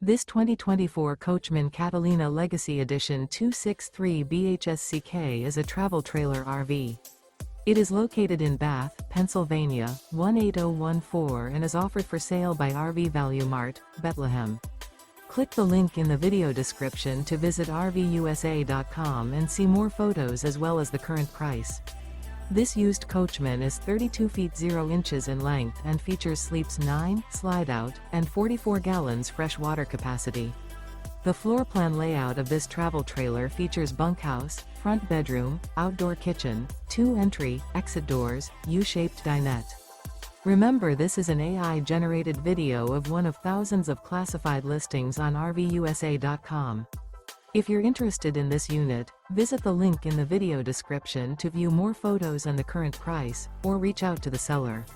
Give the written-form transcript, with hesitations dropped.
This 2024 Coachmen Catalina Legacy Edition 263 BHSCK is a travel trailer RV. It is located in Bath, Pennsylvania, 18014 and is offered for sale by RV Value Mart, Behtlehem. Click the link in the video description to visit RVUSA.com and see more photos as well as the current price. This used coachman is 32 feet 0 inches in length and features sleeps 9, slide-out, and 44 gallons fresh water capacity. The floor plan layout of this travel trailer features bunkhouse, front bedroom, outdoor kitchen, 2 entry, exit doors, U-shaped dinette. Remember, this is an AI-generated video of one of thousands of classified listings on RVUSA.com. If you're interested in this unit, visit the link in the video description to view more photos and the current price, or reach out to the seller.